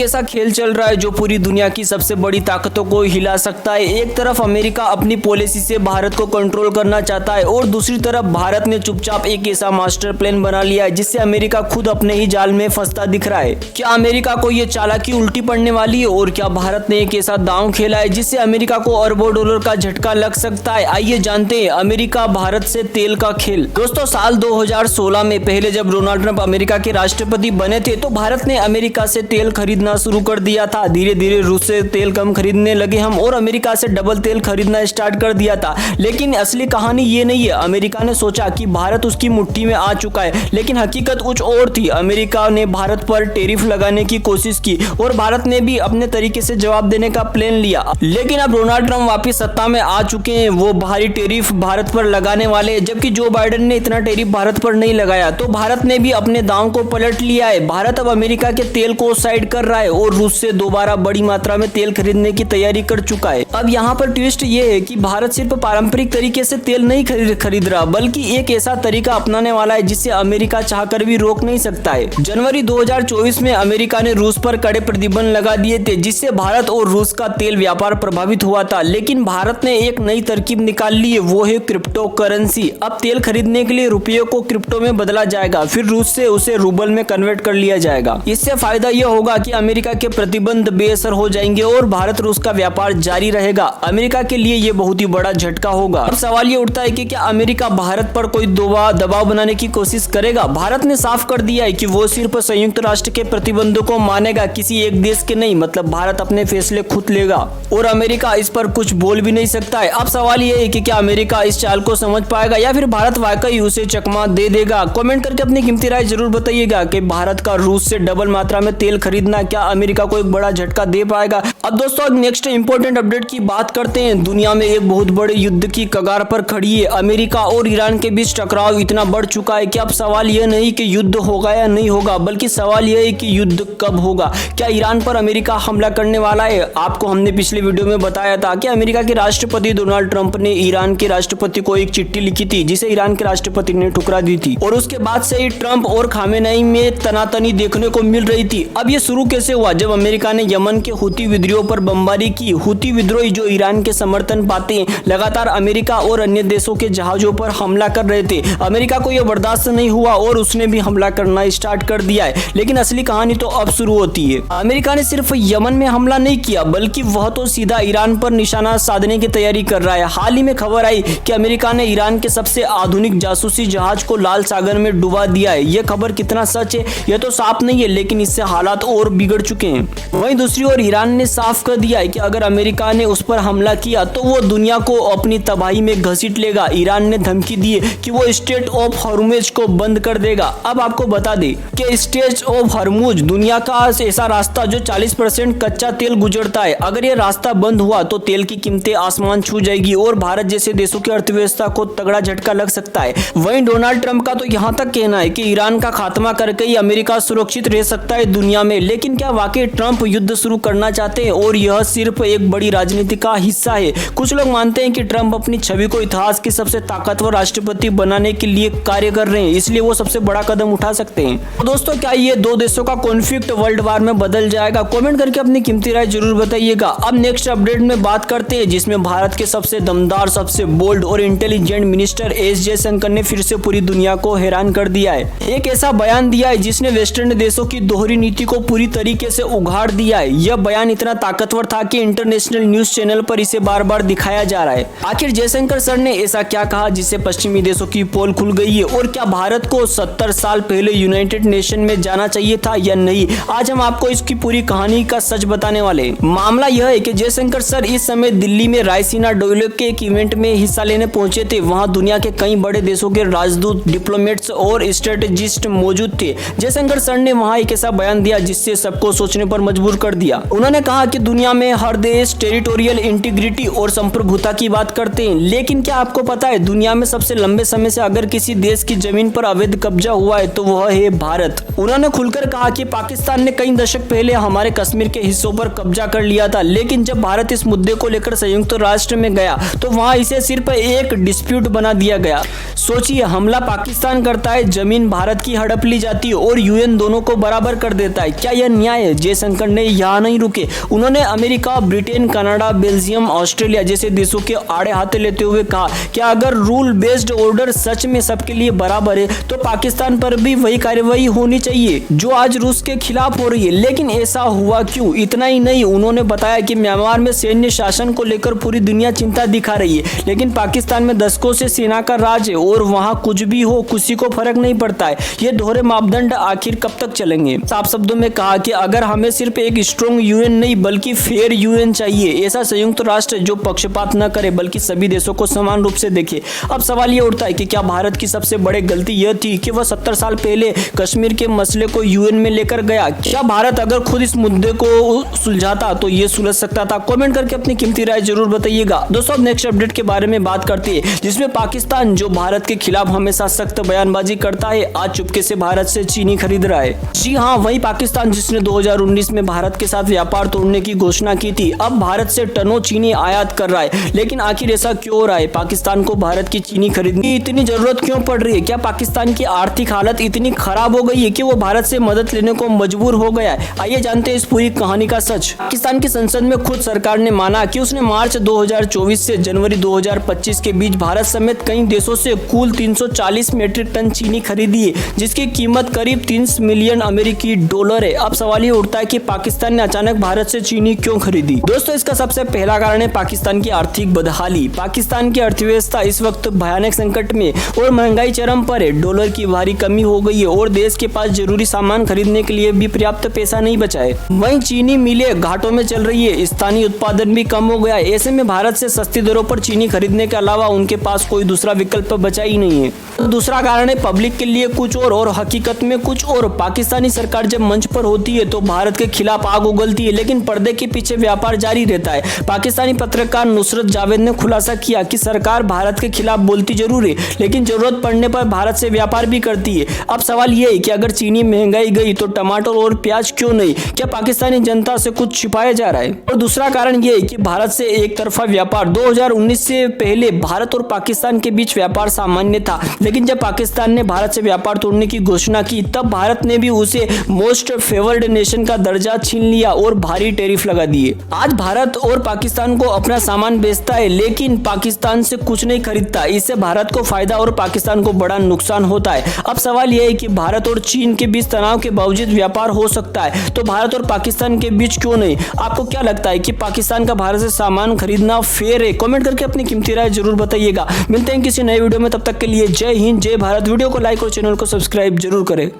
ऐसा खेल चल रहा है जो पूरी दुनिया की सबसे बड़ी ताकतों को हिला सकता है। एक तरफ अमेरिका अपनी पॉलिसी से भारत को कंट्रोल करना चाहता है और दूसरी तरफ भारत ने चुपचाप एक ऐसा मास्टर प्लान बना लिया है जिससे अमेरिका खुद अपने ही जाल में फंसता दिख रहा है। क्या अमेरिका को ये चालाकी उल्टी पड़ने वाली है और क्या भारत ने एक ऐसा दांव खेला है जिससे अमेरिका को अरबों डॉलर का झटका लग सकता है? आइए जानते हैं अमेरिका भारत से तेल का खेल। दोस्तों, साल 2016 में पहले जब डोनाल्ड ट्रंप अमेरिका के राष्ट्रपति बने थे तो भारत ने अमेरिका से तेल खरीदना शुरू कर दिया था। धीरे धीरे रूस से तेल कम खरीदने लगे हम और अमेरिका से डबल तेल खरीदना स्टार्ट कर दिया था। लेकिन असली कहानी ये नहीं है। अमेरिका ने सोचा कि भारत उसकी मुट्ठी में आ चुका है, लेकिन हकीकत कुछ और थी। अमेरिका ने भारत पर टैरिफ लगाने की कोशिश की और भारत ने भी अपने तरीके से जवाब देने का प्लान लिया। लेकिन अब डोनाल्ड ट्रंप वापस सत्ता में आ चुके हैं। वो भारी टैरिफ भारत पर लगाने वाले हैं, जबकि जो बाइडेन ने इतना टैरिफ भारत पर नहीं लगाया। तो भारत ने भी अपने दांव को पलट लिया है। भारत अब अमेरिका के तेल को साइड कर रहा है और रूस से दोबारा बड़ी मात्रा में तेल खरीदने की तैयारी कर चुका है। अब यहाँ पर ट्विस्ट ये है कि भारत सिर्फ पारंपरिक तरीके से तेल नहीं खरीद रहा, बल्कि एक ऐसा तरीका अपनाने वाला है जिसे अमेरिका चाहकर भी रोक नहीं सकता है। जनवरी 2024 में अमेरिका ने रूस पर कड़े प्रतिबंध लगा दिए थे, जिससे भारत और रूस का तेल व्यापार प्रभावित हुआ था। लेकिन भारत ने एक नई तरकीब निकाल ली है, वो है क्रिप्टो करेंसी। अब तेल खरीदने के लिए रुपये को क्रिप्टो में बदला जाएगा, फिर रूस से उसे रूबल में कन्वर्ट कर लिया जाएगा। इससे फायदा यह होगा कि अमेरिका के प्रतिबंध बेअसर हो जाएंगे और भारत रूस का व्यापार जारी रहेगा। अमेरिका के लिए यह बहुत ही बड़ा झटका होगा। अब सवाल ये उठता है कि क्या अमेरिका भारत पर कोई दबाव बनाने की कोशिश करेगा? भारत ने साफ कर दिया है कि वो सिर्फ संयुक्त राष्ट्र के प्रतिबंधों को मानेगा, किसी एक देश के नहीं। मतलब भारत अपने फैसले खुद लेगा और अमेरिका इस पर कुछ बोल भी नहीं सकता है। अब सवाल ये है कि क्या अमेरिका इस चाल को समझ पाएगा या फिर भारत वाकई उसे चकमा दे देगा? कमेंट करके अपनी कीमती राय जरूर बताइएगा कि भारत का रूस से डबल मात्रा में तेल खरीदना क्या अमेरिका को एक बड़ा झटका दे पाएगा? अब दोस्तों, नेक्स्ट इंपॉर्टेंट अपडेट की बात करते हैं। दुनिया में एक बहुत बड़े युद्ध की कगार पर खड़ी है। अमेरिका और ईरान के बीच टकराव इतना बढ़ चुका है कि अब सवाल यह नहीं कि युद्ध होगा या नहीं होगा, बल्कि सवाल यह है कि युद्ध कब होगा। क्या ईरान पर अमेरिका हमला करने वाला है? आपको हमने पिछले वीडियो में बताया था कि अमेरिका के राष्ट्रपति डोनाल्ड ट्रंप ने ईरान के राष्ट्रपति को एक चिट्ठी लिखी थी, जिसे ईरान के राष्ट्रपति ने ठुकरा दी थी और उसके बाद से ही ट्रंप और खामेनेई में तनातनी देखने को मिल रही थी। अब ये शुरू कैसे हुआ? जब अमेरिका ने यमन के हुती विद्रोह पर बमबारी की। हुती विद्रोही जो ईरान के समर्थन पाते हैं, लगातार अमेरिका और अन्य देशों के जहाजों पर हमला कर रहे थे। अमेरिका को यह बर्दाश्त नहीं हुआ और उसने भी हमला करना स्टार्ट कर दिया है। लेकिन असली कहानी तो अब शुरू होती है। अमेरिका ने सिर्फ यमन में हमला नहीं किया, बल्कि वह तो सीधा ईरान पर निशाना साधने की तैयारी कर रहा है। हाल ही में खबर आई कि अमेरिका ने ईरान के सबसे आधुनिक जासूसी जहाज को लाल सागर में डुबा दिया है। यह खबर कितना सच है यह तो साफ नहीं है, लेकिन इससे हालात और बिगड़ चुके हैं। वहीं दूसरी ओर ईरान ने साफ कर दिया है कि अगर अमेरिका ने उस पर हमला किया तो वो दुनिया को अपनी तबाही में घसीट लेगा। ईरान ने धमकी दी है कि वो स्ट्रेट ऑफ हॉर्मुज को बंद कर देगा। अब आपको बता दें कि स्ट्रेट ऑफ हॉर्मुज दुनिया का ऐसा रास्ता जो 40% कच्चा तेल गुजरता है। अगर ये रास्ता बंद हुआ तो तेल की कीमतें आसमान छू जाएगी और भारत जैसे देशों की अर्थव्यवस्था को तगड़ा झटका लग सकता है। वहीं डोनाल्ड ट्रंप का तो यहाँ तक कहना है कि ईरान का खात्मा करके ही अमेरिका सुरक्षित रह सकता है दुनिया में। लेकिन क्या वाकई ट्रंप युद्ध शुरू करना चाहते हैं और यह सिर्फ एक बड़ी राजनीति का हिस्सा है? कुछ लोग मानते हैं कि ट्रंप अपनी छवि को इतिहास की सबसे ताकतवर राष्ट्रपति बनाने के लिए कार्य कर रहे हैं, इसलिए वो सबसे बड़ा कदम उठा सकते हैं। तो दोस्तों, क्या ये दो देशों का कॉन्फ्लिक्ट वर्ल्ड वार में बदल जाएगा? कमेंट करके अपनी कीमती राय जरूर बताइएगा। अब नेक्स्ट अपडेट में बात करते हैं, जिसमें भारत के सबसे दमदार, सबसे बोल्ड और इंटेलिजेंट मिनिस्टर एस जयशंकर ने फिर से पूरी दुनिया को हैरान कर दिया है। एक ऐसा बयान दिया है जिसने वेस्टर्न देशों की दोहरी नीति को पूरी तरीके से उघाड़ दिया है। यह बयान इतना ताकतवर था कि इंटरनेशनल न्यूज चैनल पर इसे बार बार दिखाया जा रहा है। आखिर जयशंकर सर ने ऐसा क्या कहा जिससे पश्चिमी देशों की पोल खुल गई है? और क्या भारत को 70 साल पहले यूनाइटेड नेशन में जाना चाहिए था या नहीं? आज हम आपको इसकी पूरी कहानी का सच बताने वाले हैं। मामला यह है कि जयशंकर सर इस समय दिल्ली में रायसीना डायलॉग के एक इवेंट में हिस्सा लेने पहुंचे थे। वहां दुनिया के कई बड़े देशों के राजदूत, डिप्लोमेट्स और स्ट्रेटेजिस्ट मौजूद थे। जयशंकर सर ने वहां एक ऐसा बयान दिया जिससे सबको सोचने पर मजबूर कर दिया। उन्होंने कहा कि दुनिया में हर देश टेरिटोरियल इंटीग्रिटी और संप्रभुता की बात करते हैं, लेकिन क्या आपको पता है दुनिया में सबसे लंबे समय से अगर किसी देश की जमीन पर अवैध कब्जा हुआ है तो वह है भारत। उन्होंने खुलकर कहा कि पाकिस्तान ने कई दशक पहले हमारे कश्मीर के हिस्सों पर कब्जा कर लिया था, लेकिन जब भारत इस मुद्दे को लेकर संयुक्त राष्ट्र में गया तो वहां इसे सिर्फ एक डिस्प्यूट बना दिया गया। सोचिए, हमला पाकिस्तान करता है, जमीन भारत की हड़प ली जाती है और यूएन दोनों को बराबर कर देता है। क्या यह नहीं आए। जयशंकर ने यहाँ नहीं रुके, उन्होंने America, Britain, Canada, Belgium, Australia जैसे देशों के आड़े हाथे लेते हुए कहा कि अगर रूल बेस्ड ऑर्डर सच में सबके लिए बराबर है तो पाकिस्तान पर भी वही कार्रवाई होनी चाहिए जो आज रूस के खिलाफ हो रही है। लेकिन ऐसा हुआ क्यों? इतना ही नहीं, उन्होंने बताया कि म्यांमार में सैन्य शासन को लेकर पूरी दुनिया चिंता दिखा रही है, लेकिन पाकिस्तान में दशकों से सेना का राज है और वहां कुछ भी हो किसी को फर्क नहीं पड़ता है। ये दोहरे मापदंड आखिर कब तक चलेंगे? साफ शब्दों में कहा कि अगर हमें सिर्फ एक स्ट्रॉन्ग यूएन नहीं बल्कि फेयर यूएन चाहिए, ऐसा संयुक्त राष्ट्र जो पक्षपात न करे बल्कि सभी देशों को समान रूप से देखे। अब सवाल ये उठता है कि क्या भारत की सबसे बड़ी गलती यह थी कि वह 70 साल पहले कश्मीर के मसले को यूएन में लेकर गया? क्या भारत अगर खुद इस मुद्दे को सुलझाता तो ये सुलझ सकता था? कमेंट करके अपनी कीमती राय जरूर बताइएगा। दोस्तों, अब नेक्स्ट अपडेट के बारे में बात करते हैं, जिसमें पाकिस्तान जो भारत के खिलाफ हमेशा सख्त बयानबाजी करता है, आज चुपके से भारत से चीनी खरीद रहा है। जी हाँ, वही पाकिस्तान जिसने 2019 में भारत के साथ व्यापार तोड़ने की घोषणा की थी, अब भारत से टनों चीनी आयात कर रहा है। लेकिन आखिर ऐसा क्यों हो रहा है? पाकिस्तान को भारत की चीनी खरीदने की इतनी जरूरत क्यों पड़ रही है? क्या पाकिस्तान की आर्थिक हालत इतनी खराब हो गई है कि वो भारत से मदद लेने को मजबूर हो गया है? आइए जानते हैं इस पूरी कहानी का सच। पाकिस्तान की संसद में खुद सरकार ने माना कि उसने मार्च 2024 से जनवरी 2025 के बीच भारत समेत कई देशों से कुल 340 मीट्रिक टन चीनी खरीदी है, जिसकी कीमत करीब 30 मिलियन अमेरिकी डॉलर है। अब सवाल ये उठता है कि पाकिस्तान ने अचानक भारत से चीनी क्यों खरीदी? दोस्तों, इसका सबसे पहला कारण है पाकिस्तान की आर्थिक बदहाली। पाकिस्तान की अर्थव्यवस्था इस वक्त भयानक संकट में और महंगाई चरम पर है। डॉलर की भारी कमी हो गई है और देश के पास जरूरी सामान खरीदने के लिए भी पर्याप्त पैसा नहीं बचा है। वहीं चीनी मिलें घाटों में चल रही है, स्थानीय उत्पादन भी कम हो गया है। ऐसे में भारत से सस्ती दरों पर चीनी खरीदने के अलावा उनके पास कोई दूसरा विकल्प बचा ही नहीं है। दूसरा कारण है पब्लिक के लिए कुछ और हकीकत में कुछ और। पाकिस्तानी सरकार जब मंच पर होती है तो भारत के खिलाफ आग उगलती है, लेकिन पर्दे के पीछे व्यापार जारी रहता है। पाकिस्तानी पत्रकार नुसरत जावेद ने खुलासा किया कि सरकार भारत के खिलाफ बोलती जरूर है, लेकिन जरूरत पड़ने पर भारत से व्यापार भी करती है। अब सवाल यह है कि अगर चीनी महंगाई गई तो टमाटर और प्याज क्यों नहीं? क्या पाकिस्तानी जनता से कुछ छिपाया जा रहा है? और दूसरा कारण यह है कि भारत से एक तरफा व्यापार। 2019 से पहले भारत और पाकिस्तान के बीच व्यापार सामान्य था, लेकिन जब पाकिस्तान ने भारत से व्यापार तोड़ने की घोषणा की तब भारत ने भी उसे मोस्ट फेवर्ड नेशन का दर्जा छीन लिया और भारी टैरिफ लगा दिए। आज भारत और पाकिस्तान को अपना सामान बेचता है, लेकिन पाकिस्तान से कुछ नहीं खरीदता। इससे भारत को फायदा और पाकिस्तान को बड़ा नुकसान होता है। अब सवाल यह है कि भारत और चीन के बीच तनाव के बावजूद व्यापार हो सकता है, तो भारत और पाकिस्तान के बीच क्यों नहीं? आपको क्या लगता है कि पाकिस्तान का भारत से सामान खरीदना फेयर है? कमेंट करके अपनी कीमती राय जरूर बताइएगा। मिलते हैं किसी नए वीडियो में, तब तक के लिए जय हिंद, जय भारत। वीडियो को लाइक और चैनल को सब्सक्राइब जरूर करें।